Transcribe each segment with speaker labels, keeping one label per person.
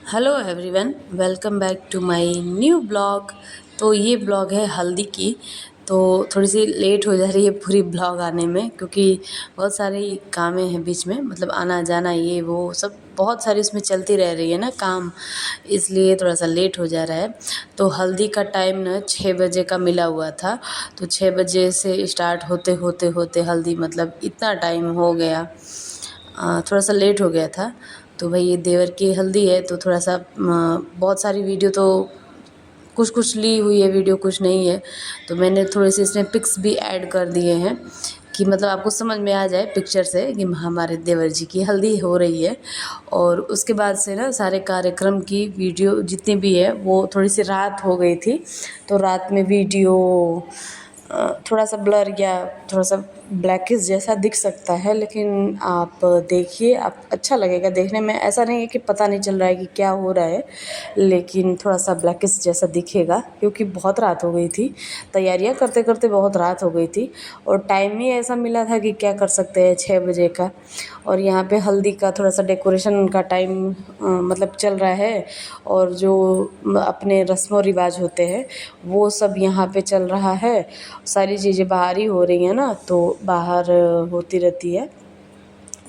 Speaker 1: Hello everyone, welcome back to my new blog. तो ये blog है हल्दी की। तो थोड़ी सी लेट हो जा रही है पूरी ब्लॉग आने में, क्योंकि बहुत सारी कामें हैं बीच में, मतलब आना जाना ये वो सब बहुत सारी इसमें चलती रह रही है ना काम, इसलिए थोड़ा सा लेट हो जा रहा है। तो हल्दी का टाइम ना 6 बजे का मिला हुआ था, तो 6 बजे से स्टार्ट होते होते होते हल्दी मतलब इतना टाइम हो गया। थोड़ा सा लेट हो गया था। तो भाई ये देवर की हल्दी है, तो थोड़ा सा बहुत सारी वीडियो तो कुछ कुछ ली हुई है वीडियो, कुछ नहीं है। तो मैंने थोड़े से इसमें पिक्स भी ऐड कर दिए हैं कि मतलब आपको समझ में आ जाए पिक्चर से कि हमारे देवर जी की हल्दी हो रही है। और उसके बाद से ना सारे कार्यक्रम की वीडियो जितनी भी है वो थोड़ी सी रात हो गई थी, तो रात में वीडियो थोड़ा सा ब्लर या थोड़ा सा ब्लैकिश जैसा दिख सकता है, लेकिन आप देखिए, आप अच्छा लगेगा देखने में। ऐसा नहीं है कि पता नहीं चल रहा है कि क्या हो रहा है, लेकिन थोड़ा सा ब्लैकिश जैसा दिखेगा, क्योंकि बहुत रात हो गई थी, तैयारियां करते करते बहुत रात हो गई थी। और टाइम ही ऐसा मिला था कि क्या कर सकते हैं, 6 बजे का। और यहाँ पे हल्दी का थोड़ा सा डेकोरेशन का टाइम मतलब चल रहा है, और जो अपने रस्म व रिवाज होते हैं वो सब यहाँ पे चल रहा है। सारी चीज़ें बाहर ही हो रही हैं ना, तो बाहर होती रहती है।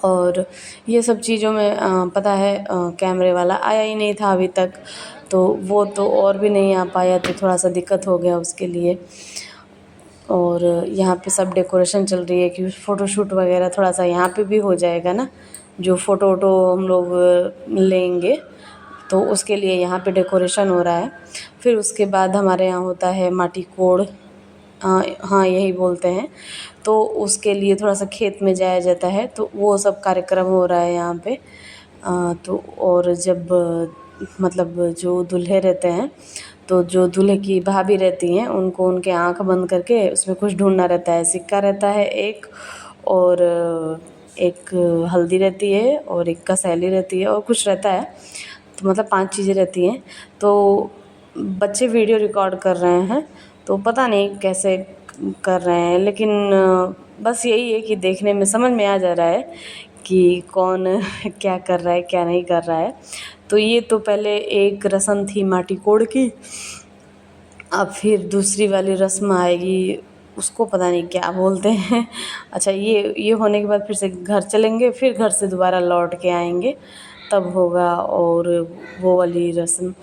Speaker 1: और ये सब चीज़ों में पता है कैमरे वाला आया ही नहीं था अभी तक, तो वो तो और भी नहीं आ पाया, तो थोड़ा सा दिक्कत हो गया उसके लिए। और यहाँ पे सब डेकोरेशन चल रही है कि फ़ोटोशूट वगैरह थोड़ा सा यहाँ पे भी हो जाएगा ना, जो फ़ोटो वोटो हम लोग लेंगे, तो उसके लिए यहाँ पे डेकोरेशन हो रहा है। फिर उसके बाद हमारे यहाँ होता है माटी कोड़, हाँ यही बोलते हैं। तो उसके लिए थोड़ा सा खेत में जाया जाता है, तो वो सब कार्यक्रम हो रहा है यहाँ पे। तो और जब मतलब जो दूल्हे रहते हैं, तो जो दूल्हे की भाभी रहती हैं उनको उनके आँख बंद करके उसमें कुछ ढूंढना रहता है। सिक्का रहता है एक, और एक हल्दी रहती है, और एक कसैली रहती है, और कुछ रहता है। तो मतलब 5 चीज़ें रहती हैं। तो बच्चे वीडियो रिकॉर्ड कर रहे हैं, तो पता नहीं कैसे कर रहे हैं, लेकिन बस यही है कि देखने में समझ में आ जा रहा है कि कौन क्या कर रहा है क्या नहीं कर रहा है। तो ये तो पहले एक रस्म थी माटी कोड़ की, अब फिर दूसरी वाली रस्म आएगी, उसको पता नहीं क्या बोलते हैं। अच्छा, ये होने के बाद फिर से घर चलेंगे, फिर घर से दोबारा लौट के आएंगे, तब होगा और वो वाली रस्म।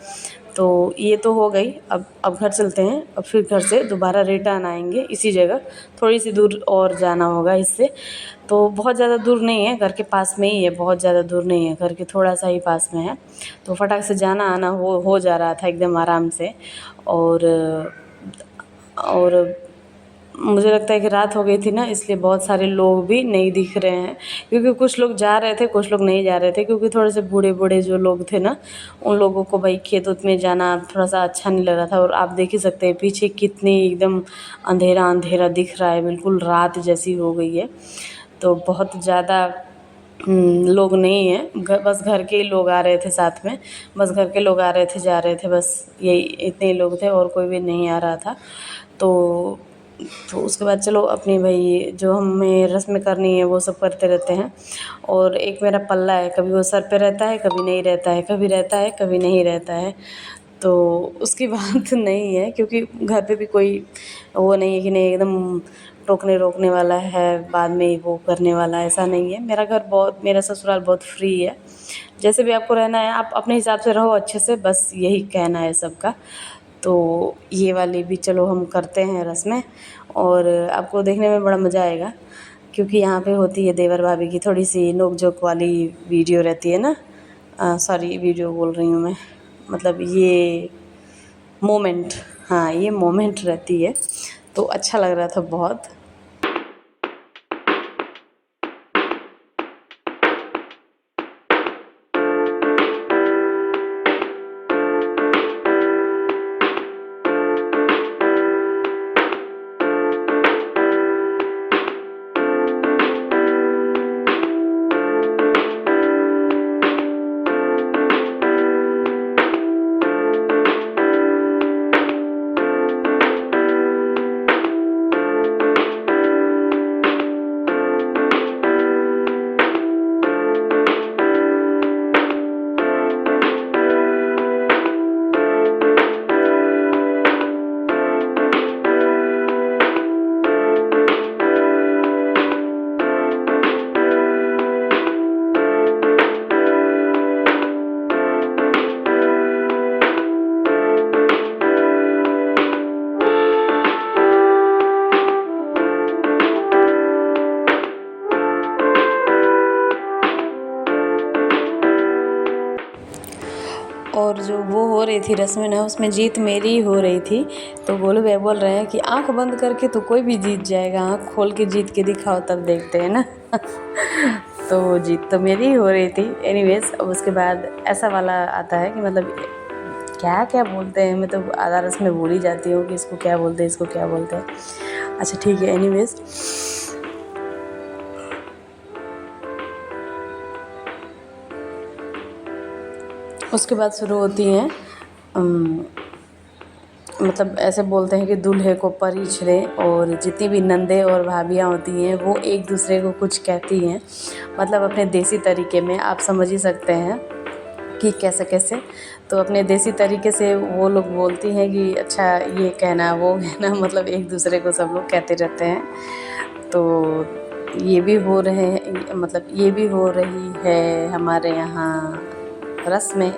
Speaker 1: तो ये तो हो गई, अब घर चलते हैं, अब फिर घर से दोबारा रिटर्न आएंगे इसी जगह। थोड़ी सी दूर और जाना होगा इससे, तो बहुत ज़्यादा दूर नहीं है, घर के पास में ही है, बहुत ज़्यादा दूर नहीं है, घर के थोड़ा सा ही पास में है। तो फटाक से जाना आना हो जा रहा था एकदम आराम से। और और मुझे लगता है कि रात हो गई थी ना, इसलिए बहुत सारे लोग भी नहीं दिख रहे हैं, क्योंकि कुछ लोग जा रहे थे कुछ लोग नहीं जा रहे थे, क्योंकि थोड़े से बूढ़े बूढ़े जो लोग थे ना, उन लोगों को भाई खेत उत में जाना थोड़ा सा अच्छा नहीं लग रहा था। और आप देख ही सकते हैं पीछे कितनी एकदम अंधेरा अंधेरा दिख रहा है, बिल्कुल रात जैसी हो गई है। तो बहुत ज़्यादा लोग नहीं हैं, बस घर के ही लोग आ रहे थे साथ में, बस घर के लोग आ रहे थे जा रहे थे, बस यही इतने ही लोग थे, और कोई भी नहीं आ रहा था। तो उसके बाद चलो अपनी भाई जो हमें रस्में करनी है वो सब करते रहते हैं। और एक मेरा पल्ला है, कभी वो सर पे रहता है कभी नहीं रहता है, कभी रहता है कभी नहीं रहता है। तो उसकी बात नहीं है, क्योंकि घर पे भी कोई वो नहीं है कि नहीं एकदम टोकने रोकने वाला है, बाद में ही वो करने वाला है, ऐसा नहीं है। मेरा घर बहुत, मेरा ससुराल बहुत फ्री है, जैसे भी आपको रहना है आप अपने हिसाब से रहो अच्छे से, बस यही कहना है सबका। तो ये वाली भी चलो हम करते हैं रस्में, और आपको देखने में बड़ा मज़ा आएगा, क्योंकि यहाँ पे होती है देवर भाभी की थोड़ी सी नोक झोंक वाली वीडियो रहती है ना, सॉरी वीडियो बोल रही हूँ मैं, मतलब ये मोमेंट, हाँ ये मोमेंट रहती है। तो अच्छा लग रहा था बहुत। और जो वो हो रही थी रस्में ना, उसमें जीत मेरी ही हो रही थी। तो गोलू भैया बोल रहे हैं कि आंख बंद करके तो कोई भी जीत जाएगा, आंख खोल के जीत के दिखाओ तब देखते हैं ना। तो जीत तो मेरी ही हो रही थी। एनीवेज, अब उसके बाद ऐसा वाला आता है कि मतलब क्या क्या बोलते हैं, मैं तो आधा रस्में भूल ही जाती हूँ कि इसको क्या बोलते हैं, इसको क्या बोलते हैं। अच्छा ठीक है, एनीवेज उसके बाद शुरू होती हैं मतलब ऐसे बोलते हैं कि दूल्हे को परी छिड़े, और जितनी भी नंदे और भाभियाँ होती हैं वो एक दूसरे को कुछ कहती हैं, मतलब अपने देसी तरीके में। आप समझ ही सकते हैं कि कैसे कैसे। तो अपने देसी तरीके से वो लोग बोलती हैं कि अच्छा ये कहना वो कहना, मतलब एक दूसरे को सब लोग कहते रहते हैं। तो ये भी हो रहे हैं, मतलब ये भी हो रही है हमारे यहाँ रस्में।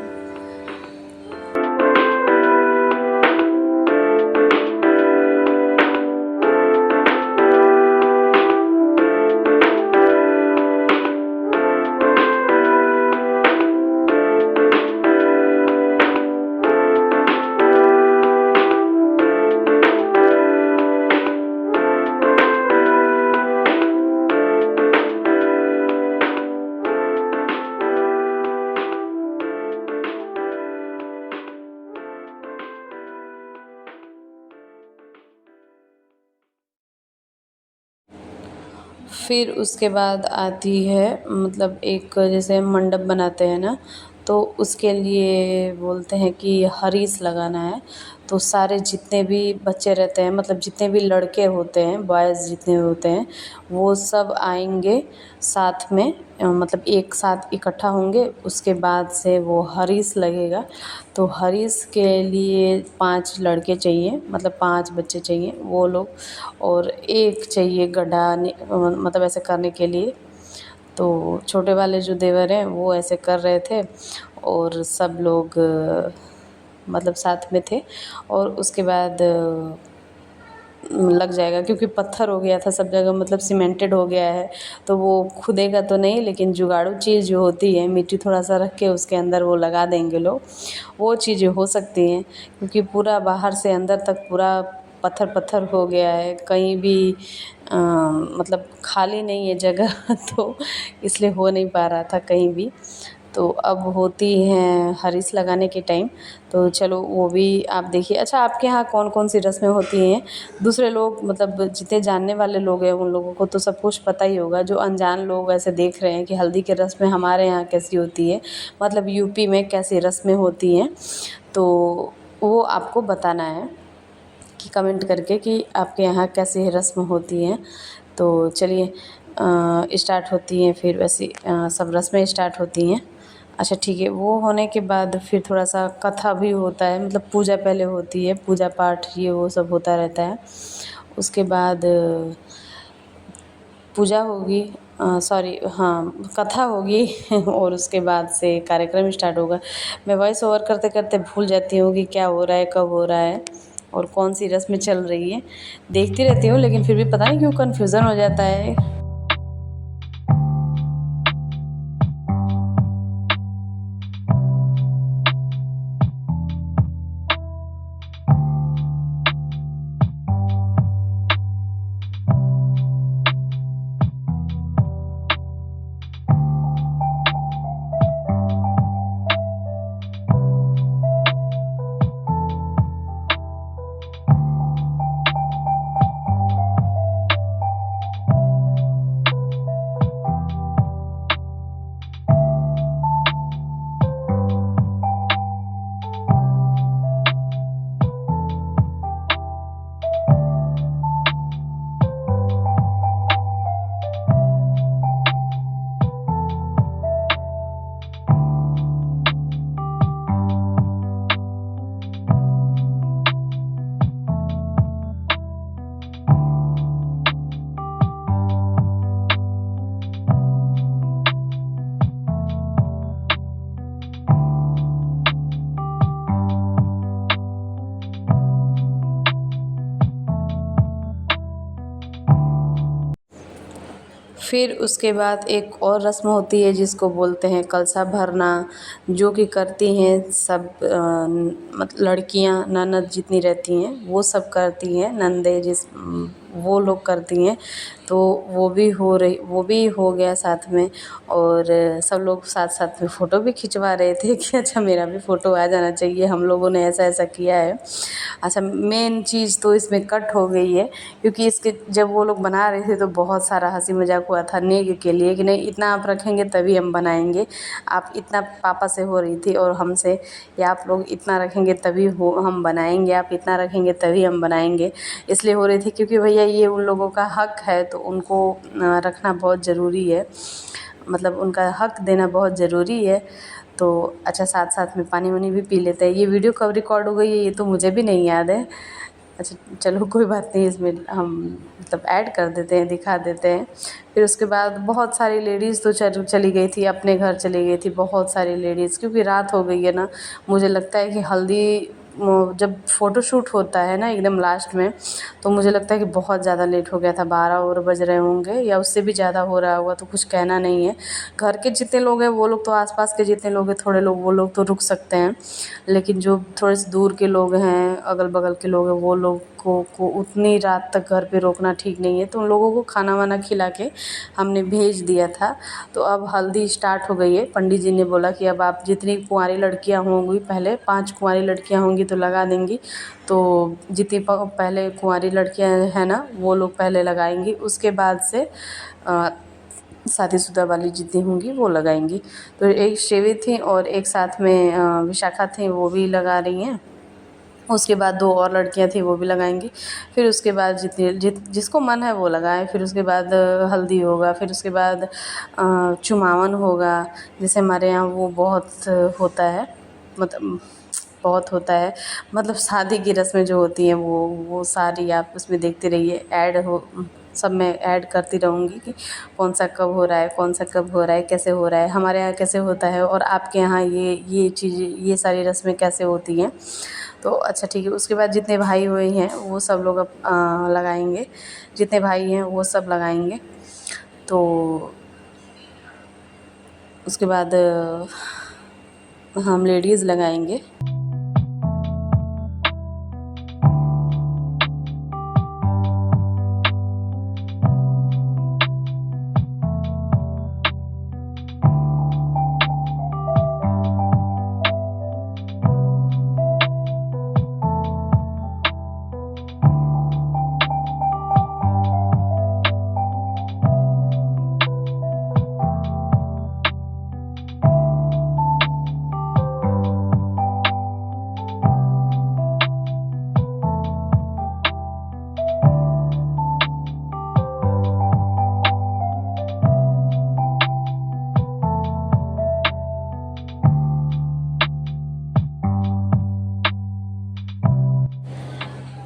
Speaker 1: फिर उसके बाद आती है मतलब एक जैसे मंडप बनाते हैं ना, तो उसके लिए बोलते हैं कि हरीस लगाना है। तो सारे जितने भी बच्चे रहते हैं, मतलब जितने भी लड़के होते हैं, बॉयज़ जितने होते हैं, वो सब आएंगे साथ में, मतलब एक साथ इकट्ठा होंगे। उसके बाद से वो हरीस लगेगा। तो हरीस के लिए 5 लड़के चाहिए, मतलब 5 बच्चे चाहिए वो लोग, और एक चाहिए गड्ढा मतलब ऐसे करने के लिए। तो छोटे वाले जो देवर हैं वो ऐसे कर रहे थे, और सब लोग मतलब साथ में थे। और उसके बाद लग जाएगा, क्योंकि पत्थर हो गया था सब जगह, मतलब सीमेंटेड हो गया है। तो वो खुदेगा तो नहीं, लेकिन जुगाड़ू चीज़ जो होती है, मिट्टी थोड़ा सा रख के उसके अंदर वो लगा देंगे लोग, वो चीज़ें हो सकती हैं। क्योंकि पूरा बाहर से अंदर तक पूरा पत्थर पत्थर हो गया है, कहीं भी मतलब खाली नहीं है जगह। तो इसलिए हो नहीं पा रहा था कहीं भी। तो अब होती हैं हरीस लगाने के टाइम। तो चलो वो भी आप देखिए। अच्छा, आपके यहाँ कौन कौन सी रस्में होती हैं? दूसरे लोग, मतलब जितने जानने वाले लोग हैं उन लोगों को तो सब कुछ पता ही होगा। जो अनजान लोग ऐसे देख रहे हैं कि हल्दी की रस्में हमारे यहाँ कैसी होती है, मतलब यूपी में कैसी रस्में होती हैं, तो वो आपको बताना है कि कमेंट करके कि आपके यहाँ कैसी रस्म होती हैं। तो चलिए स्टार्ट होती हैं फिर वैसी सब रस्में स्टार्ट होती हैं। अच्छा ठीक है, वो होने के बाद फिर थोड़ा सा कथा भी होता है, मतलब पूजा पहले होती है, पूजा पाठ ये वो सब होता रहता है। उसके बाद पूजा होगी, सॉरी हाँ, कथा होगी। और उसके बाद से कार्यक्रम स्टार्ट होगा। मैं वॉइस ओवर करते करते भूल जाती हूँ कि क्या हो रहा है, कब हो रहा है, और कौन सी रस्में चल रही है। देखती रहती हूँ लेकिन फिर भी पता नहीं क्यों कन्फ्यूज़न हो जाता है। फिर उसके बाद एक और रस्म होती है जिसको बोलते हैं कलशा भरना, जो कि करती हैं सब मतलब लड़कियां ननद जितनी रहती हैं वो सब करती हैं, नंदे वो लोग करती हैं। तो वो भी हो गया साथ में। और सब लोग साथ साथ में फ़ोटो भी खिंचवा रहे थे कि अच्छा मेरा भी फ़ोटो आ जाना चाहिए, हम लोगों ने ऐसा ऐसा किया है। अच्छा, मेन चीज़ तो इसमें कट हो गई है, क्योंकि इसके जब वो लोग बना रहे थे तो बहुत सारा हंसी मजाक हुआ था नेक के लिए कि नहीं इतना आप रखेंगे तभी हम बनाएंगे, आप इतना पापा से हो रही थी और हमसे, या आप लोग इतना रखेंगे तभी हो हम बनाएंगे, आप इतना रखेंगे तभी हम बनाएंगे, इसलिए हो रही थी क्योंकि भैया ये उन लोगों का हक है तो उनको रखना बहुत ज़रूरी है, मतलब उनका हक देना बहुत ज़रूरी है। तो अच्छा, साथ साथ में पानी वानी भी पी लेते हैं। ये वीडियो कब रिकॉर्ड हो गई है ये तो मुझे भी नहीं याद है। अच्छा चलो कोई बात नहीं, इसमें हम मतलब ऐड कर देते हैं, दिखा देते हैं। फिर उसके बाद बहुत सारी लेडीज़ तो चली गई थी, अपने घर चली गई थी बहुत सारी लेडीज़, क्योंकि रात हो गई है ना। मुझे लगता है कि हल्दी जब फ़ोटोशूट होता है ना एकदम लास्ट में, तो मुझे लगता है कि बहुत ज़्यादा लेट हो गया था, 12 और बज रहे होंगे या उससे भी ज़्यादा हो रहा होगा, तो कुछ कहना नहीं है। घर के जितने लोग हैं वो लोग तो, आसपास के जितने लोग हैं थोड़े लोग, वो लोग तो रुक सकते हैं, लेकिन जो थोड़े से दूर के लोग हैं, अगल बगल के लोग हैं, वो लोग को उतनी रात तक घर पे रोकना ठीक नहीं है। तो उन लोगों को खाना वाना खिला के हमने भेज दिया था। तो अब हल्दी स्टार्ट हो गई है। पंडित जी ने बोला कि अब आप जितनी कुंवारी लड़कियां होंगी, पहले 5 कुंवारी लड़कियां होंगी तो लगा देंगी, तो जितनी पहले कुंवारी लड़कियां हैं ना वो लोग पहले लगाएंगी, उसके बाद से शादीशुदा वाली जितनी होंगी वो लगाएंगी। तो एक श्रेवी थी और एक साथ में विशाखा थी, वो भी लगा रही हैं। उसके बाद 2 और लड़कियां थी वो भी लगाएंगी। फिर उसके बाद जिसको मन है वो लगाए। फिर उसके बाद हल्दी होगा, फिर उसके बाद चुमावन होगा। जैसे हमारे यहाँ वो बहुत होता है, मतलब बहुत होता है, मतलब शादी की रस्में जो होती हैं वो सारी आप उसमें देखते रहिए, ऐड हो सब मैं ऐड करती रहूँगी कि कौन सा कब हो रहा है, कौन सा कब हो रहा है, कैसे हो रहा है, हमारे यहाँ कैसे होता है और आपके यहाँ ये चीज़, ये सारी रस्में कैसे होती हैं। तो अच्छा ठीक है। उसके बाद जितने भाई हुए हैं वो सब लोग अब लगाएंगे, जितने भाई हैं वो सब लगाएंगे। तो उसके बाद हम लेडीज़ लगाएंगे।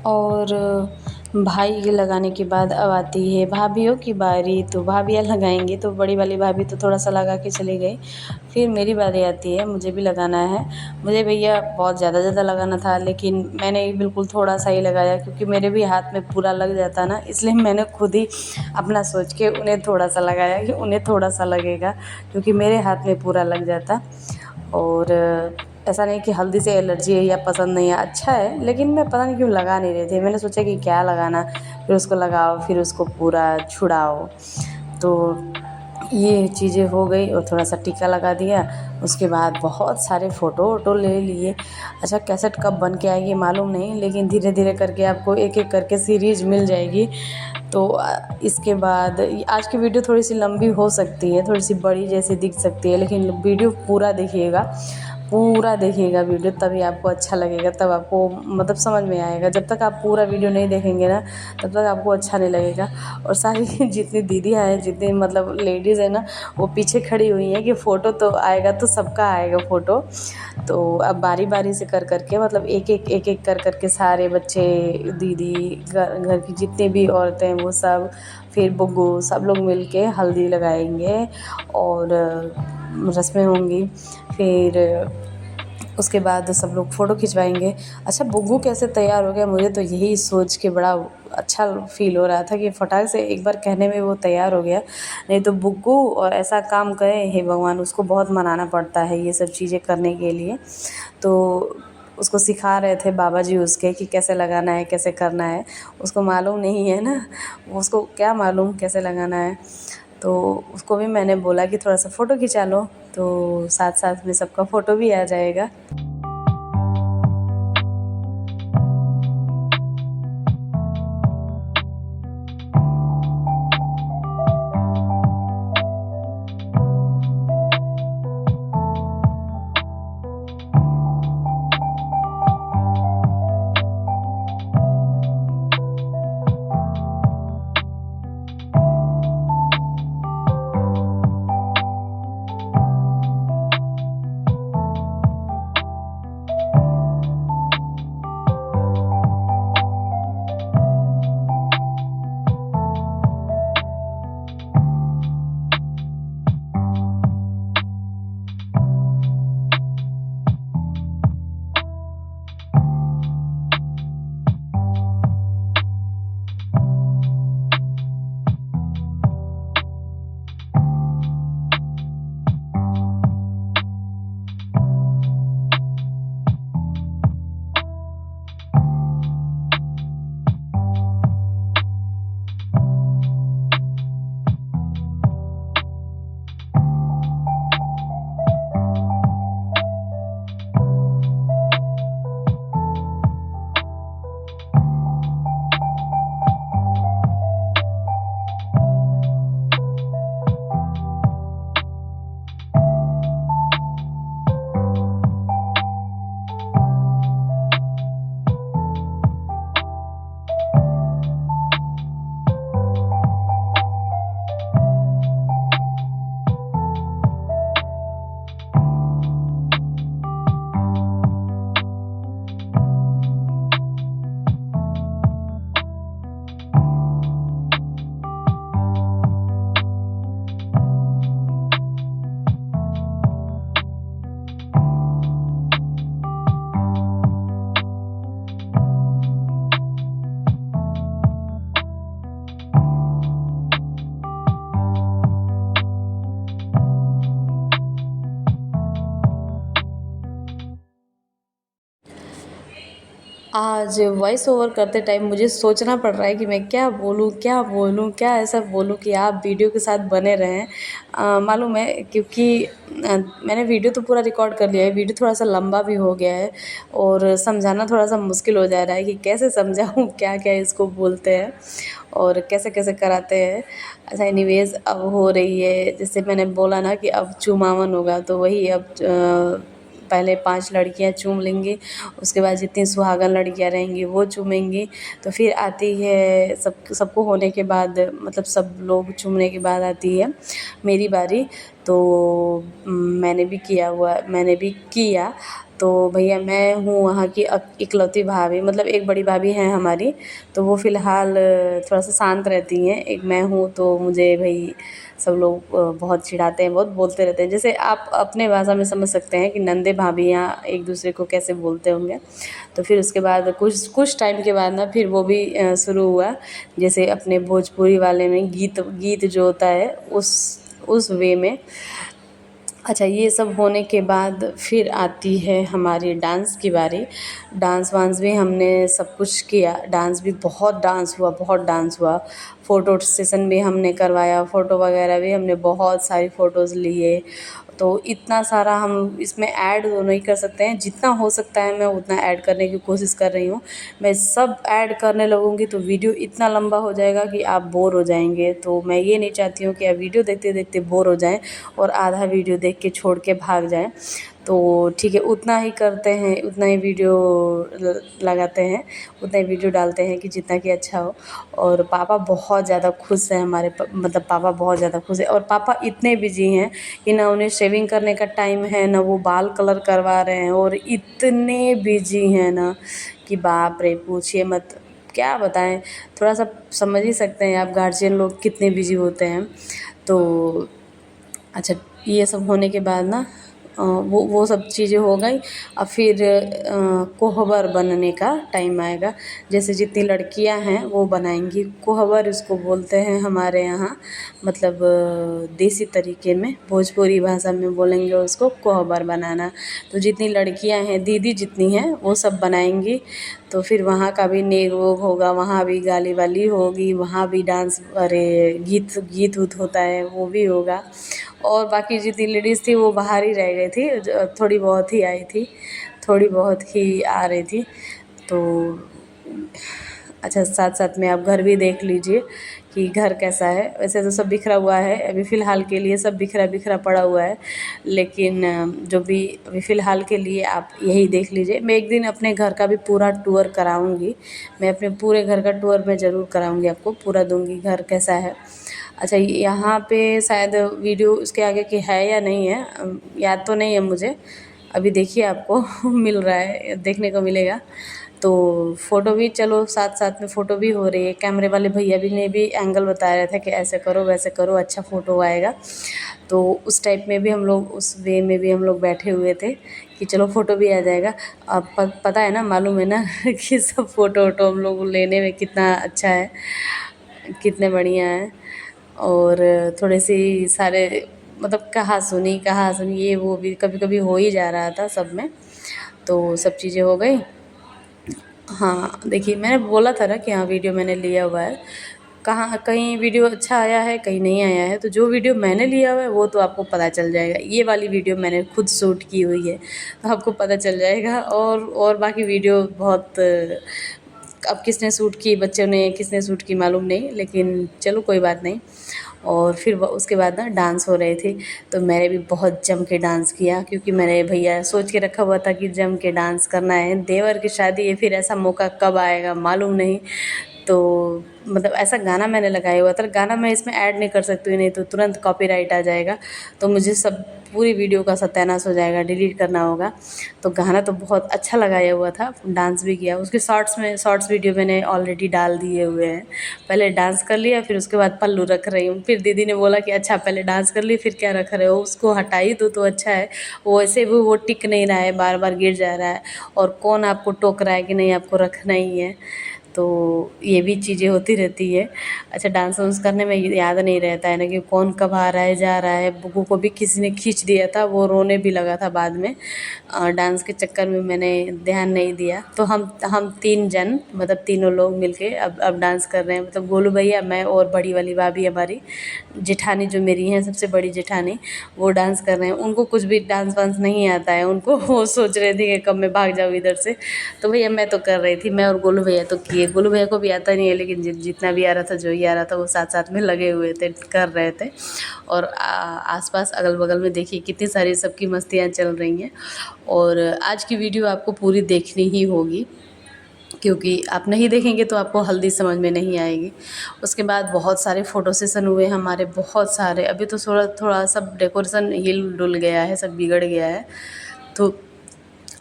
Speaker 1: और भाई के लगाने के बाद अब आती है भाभीयों की बारी। तो भाभियाँ लगाएंगी, तो बड़ी वाली भाभी तो थोड़ा सा लगा के चली गई। फिर मेरी बारी आती है, मुझे भी लगाना है। मुझे भैया बहुत ज़्यादा लगाना था, लेकिन मैंने बिल्कुल थोड़ा सा ही लगाया, क्योंकि मेरे भी हाथ में पूरा लग जाता ना, इसलिए मैंने खुद ही अपना सोच के उन्हें थोड़ा सा लगाया कि उन्हें थोड़ा सा लगेगा, क्योंकि मेरे हाथ में पूरा लग जाता। और ऐसा नहीं कि हल्दी से एलर्जी है या पसंद नहीं है, अच्छा है, लेकिन मैं पता नहीं क्यों लगा नहीं रही थी। मैंने सोचा कि क्या लगाना, फिर उसको लगाओ, फिर उसको पूरा छुड़ाओ। तो ये चीज़ें हो गई और थोड़ा सा टीका लगा दिया। उसके बाद बहुत सारे फ़ोटो वोटो ले लिए। अच्छा, कैसेट कब बन के आएगी मालूम नहीं, लेकिन धीरे धीरे करके आपको एक एक करके सीरीज़ मिल जाएगी। तो इसके बाद आज की वीडियो थोड़ी सी लंबी हो सकती है, थोड़ी सी बड़ी जैसी दिख सकती है, लेकिन वीडियो पूरा देखिएगा, पूरा देखिएगा वीडियो, तभी आपको अच्छा लगेगा, तब आपको मतलब समझ में आएगा। जब तक आप पूरा वीडियो नहीं देखेंगे ना तब तक आपको अच्छा नहीं लगेगा। और सारी जितनी दीदियाँ हैं, जितनी मतलब लेडीज़ है ना, वो पीछे खड़ी हुई हैं कि फ़ोटो तो आएगा, तो सबका आएगा फ़ोटो। तो अब बारी बारी से कर करके, मतलब एक एक कर करके सारे बच्चे, दीदी, घर की जितनी भी औरतें हैं वो सब, फिर बुग्गू, सब लोग मिल के हल्दी लगाएंगे और रस्में होंगी। फिर उसके बाद सब लोग फ़ोटो खिंचवाएंगे। अच्छा, बुग्गू कैसे तैयार हो गया, मुझे तो यही सोच के बड़ा अच्छा फ़ील हो रहा था कि फटाक से एक बार कहने में वो तैयार हो गया। नहीं तो बुग्गू और ऐसा काम करे, हे भगवान, उसको बहुत मनाना पड़ता है ये सब चीज़ें करने के लिए। तो उसको सिखा रहे थे बाबा जी उसके कि कैसे लगाना है, कैसे करना है। उसको मालूम नहीं है ना, उसको क्या मालूम कैसे लगाना है। तो उसको भी मैंने बोला कि थोड़ा सा फ़ोटो खिंचा लो, तो साथ साथ में सबका फ़ोटो भी आ जाएगा। आज वॉइस ओवर करते टाइम मुझे सोचना पड़ रहा है कि मैं क्या बोलूँ, क्या बोलूँ, क्या ऐसा बोलूँ कि आप वीडियो के साथ बने रहें। मालूम है, क्योंकि मैंने वीडियो तो पूरा रिकॉर्ड कर लिया है, वीडियो थोड़ा-सा लंबा भी हो गया है और समझाना थोड़ा-सा मुश्किल हो जा रहा है कि कैसे समझाऊँ क्या-क्या इसको बोलते हैं और कैसे-कैसे कराते हैं। अच्छा, एनीवेज़, अब हो रही है, जैसे मैंने बोला ना कि अब चुमावन होगा, तो वही अब पहले 5 लड़कियाँ चूम लेंगी, उसके बाद जितनी सुहागन लड़कियाँ रहेंगी वो चूमेंगी। तो फिर आती है सबको होने के बाद, मतलब सब लोग चूमने के बाद आती है मेरी बारी। तो मैंने भी किया। तो भैया, मैं हूँ वहाँ की इकलौती भाभी, मतलब एक बड़ी भाभी हैं हमारी, तो वो फ़िलहाल थोड़ा सा शांत रहती हैं। एक मैं हूँ, तो मुझे भई सब लोग बहुत चिढ़ाते हैं, बहुत बोलते रहते हैं। जैसे आप अपने भाषा में समझ सकते हैं कि नंदे भाभियाँ एक दूसरे को कैसे बोलते होंगे। तो फिर उसके बाद कुछ कुछ टाइम के बाद ना फिर वो भी शुरू हुआ, जैसे अपने भोजपुरी वाले में गीत गीत जो होता है उस वे में। अच्छा, ये सब होने के बाद फिर आती है हमारी डांस की बारी। डांस वांस भी हमने सब कुछ किया, डांस भी बहुत डांस हुआ। फ़ोटो सेशन भी हमने करवाया, फ़ोटो वगैरह भी हमने बहुत सारी फ़ोटोज़ लिए। तो इतना सारा हम इसमें ऐड तो नहीं कर सकते हैं, जितना हो सकता है मैं उतना ऐड करने की कोशिश कर रही हूँ। मैं सब ऐड करने लगूँगी तो वीडियो इतना लंबा हो जाएगा कि आप बोर हो जाएंगे। तो मैं ये नहीं चाहती हूँ कि आप वीडियो देखते देखते बोर हो जाएं और आधा वीडियो देख के छोड़ के भाग जाएं। तो ठीक है, उतना ही करते हैं, उतना ही वीडियो लगाते हैं, उतना ही वीडियो डालते हैं कि जितना कि अच्छा हो। और पापा बहुत ज़्यादा खुश हैं हमारे, मतलब पापा बहुत ज़्यादा खुश हैं। और पापा इतने बिजी हैं कि ना उन्हें शेविंग करने का टाइम है, ना वो बाल कलर करवा रहे हैं, और इतने बिजी हैं ना कि बाप रे, पूछिए मत, क्या बताएं। थोड़ा सा समझ ही सकते हैं आप गार्जियन लोग कितने बिजी होते हैं। तो अच्छा, ये सब होने के बाद ना वो सब चीज़ें हो गई। अब फिर कोहबर बनने का टाइम आएगा। जैसे जितनी लड़कियां हैं वो बनाएंगी कोहबर, इसको बोलते हैं हमारे यहाँ, मतलब देसी तरीके में भोजपुरी भाषा में बोलेंगे उसको कोहबर बनाना। तो जितनी लड़कियां हैं, दीदी जितनी हैं, वो सब बनाएंगी। तो फिर वहाँ का भी नेग वोग होगा, वहाँ भी गाली वाली होगी, वहाँ भी डांस, अरे गीत गीत उत होता है वो भी होगा। और बाकी जितनी लेडीज़ थी वो बाहर ही रह गई थी, थोड़ी बहुत ही आई थी, थोड़ी बहुत ही आ रही थी। तो अच्छा, साथ साथ में आप घर भी देख लीजिए कि घर कैसा है। वैसे तो सब बिखरा हुआ है अभी फ़िलहाल के लिए, सब बिखरा बिखरा पड़ा हुआ है, लेकिन जो भी अभी फ़िलहाल के लिए आप यही देख लीजिए। मैं एक दिन अपने घर का भी पूरा टूर कराऊंगी, मैं अपने पूरे घर का टूर मैं ज़रूर कराऊंगी, आपको पूरा दूंगी घर कैसा है। अच्छा, यहाँ पे शायद वीडियो उसके आगे की है या नहीं है, याद तो नहीं है मुझे। अभी देखिए आपको मिल रहा है, देखने को मिलेगा। तो फ़ोटो भी, चलो साथ साथ में फ़ोटो भी हो रही है। कैमरे वाले भैया भी ने भी एंगल बता रहे थे कि ऐसे करो वैसे करो, अच्छा फ़ोटो आएगा। तो उस टाइप में भी हम लोग, उस वे में भी हम लोग बैठे हुए थे कि चलो फ़ोटो भी आ जाएगा। अब पता है ना, मालूम है ना कि सब फ़ोटो वोटो हम लोग लेने में कितना अच्छा है, कितने बढ़िया हैं। और थोड़े सी सारे, मतलब कहा सुनी ये वो भी कभी कभी हो ही जा रहा था सब में। तो सब चीज़ें हो गई। हाँ देखिए, मैंने बोला था ना कि हाँ वीडियो मैंने लिया हुआ है, कहाँ कहीं वीडियो अच्छा आया है, कहीं नहीं आया है। तो जो वीडियो मैंने लिया हुआ है वो तो आपको पता चल जाएगा। ये वाली वीडियो मैंने खुद शूट की हुई है, तो आपको पता चल जाएगा। और बाकी वीडियो बहुत, अब किसने शूट की, बच्चों ने किसने शूट की मालूम नहीं, लेकिन चलो कोई बात नहीं। और फिर उसके बाद ना डांस हो रहे थे, तो मैंने भी बहुत जम के डांस किया, क्योंकि मैंने भैया सोच के रखा हुआ था कि जम के डांस करना है। देवर की शादी है, फिर ऐसा मौका कब आएगा मालूम नहीं। तो मतलब ऐसा गाना मैंने लगाया हुआ था, गाना मैं इसमें ऐड नहीं कर सकती हूँ, नहीं तो तुरंत कॉपीराइट आ जाएगा, तो मुझे सब पूरी वीडियो का सत्यानाश हो जाएगा, डिलीट करना होगा। तो गाना तो बहुत अच्छा लगाया हुआ था, डांस भी किया। उसके शॉर्ट्स वीडियो मैंने ऑलरेडी डाल दिए हुए हैं। पहले डांस कर लिया, फिर उसके बाद पल्लू रख रही हूँ। फिर दीदी ने बोला कि अच्छा पहले डांस कर ली फिर क्या रख रहे हो, उसको हटाई तो अच्छा है। वो ऐसे भी वो टिक नहीं रहा है, बार बार गिर जा रहा है, और कौन आपको टोक रहा है कि नहीं आपको रखना ही है। तो ये भी चीज़ें होती रहती है। अच्छा, डांस वांस करने में याद नहीं रहता है ना कि कौन कब आ रहा है जा रहा है। बुग्गू को भी किसी ने खींच दिया था, वो रोने भी लगा था बाद में। डांस के चक्कर में मैंने ध्यान नहीं दिया। तो हम 3 जन, मतलब तीनों लोग मिलके अब डांस कर रहे हैं, मतलब गोलू भैया, मैं और बड़ी वाली भाभी हमारी जेठानी जो मेरी हैं, सबसे बड़ी जेठानी, वो डांस कर रहे हैं। उनको कुछ भी डांस वांस नहीं आता है उनको, वो सोच रहे थे कि कब मैं भाग जाऊँ इधर से। तो भैया मैं तो कर रही थी, मैं और गोलू भैया तो किए। गोलू भैया को भी आता नहीं है, लेकिन जितना भी आ रहा था, जो ही आ रहा था, वो साथ साथ में लगे हुए थे, कर रहे थे। और आसपास अगल बगल में देखिए कितनी सारी सबकी मस्तियाँ चल रही हैं। और आज की वीडियो आपको पूरी देखनी ही होगी, क्योंकि आप नहीं देखेंगे तो आपको हल्दी समझ में नहीं आएगी। उसके बाद बहुत सारे फ़ोटो सेशन हुए हमारे, बहुत सारे। अभी तो थोड़ा थोड़ा सब डेकोरेशन हिल डुल गया है, सब बिगड़ गया है, तो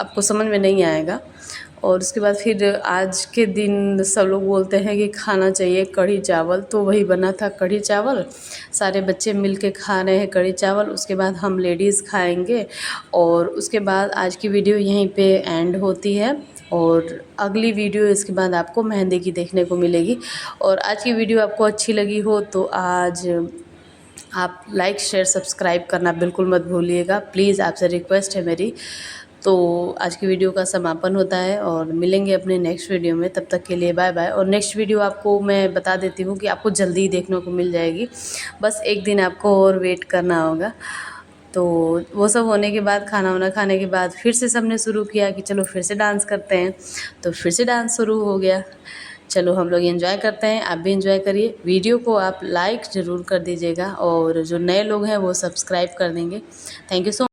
Speaker 1: आपको समझ में नहीं आएगा। और उसके बाद फिर आज के दिन सब लोग बोलते हैं कि खाना चाहिए कढ़ी चावल, तो वही बना था कढ़ी चावल। सारे बच्चे मिल के खा रहे हैं कढ़ी चावल। उसके बाद हम लेडीज़ खाएंगे, और उसके बाद आज की वीडियो यहीं पे एंड होती है। और अगली वीडियो इसके बाद आपको मेहंदी की देखने को मिलेगी। और आज की वीडियो आपको अच्छी लगी हो तो आज आप लाइक शेयर सब्सक्राइब करना बिल्कुल मत भूलिएगा, प्लीज़, आपसे रिक्वेस्ट है मेरी। तो आज की वीडियो का समापन होता है, और मिलेंगे अपने नेक्स्ट वीडियो में। तब तक के लिए बाय बाय। और नेक्स्ट वीडियो आपको मैं बता देती हूँ कि आपको जल्दी देखने को मिल जाएगी, बस एक दिन आपको और वेट करना होगा। तो वो सब होने के बाद, खाना वाना खाने के बाद, फिर से सबने शुरू किया कि चलो फिर से डांस करते हैं, तो फिर से डांस शुरू हो गया। चलो हम लोग एंजॉय करते हैं, आप भी एंजॉय करिए। वीडियो को आप लाइक ज़रूर कर दीजिएगा, और जो नए लोग हैं वो सब्सक्राइब कर देंगे। Thank you so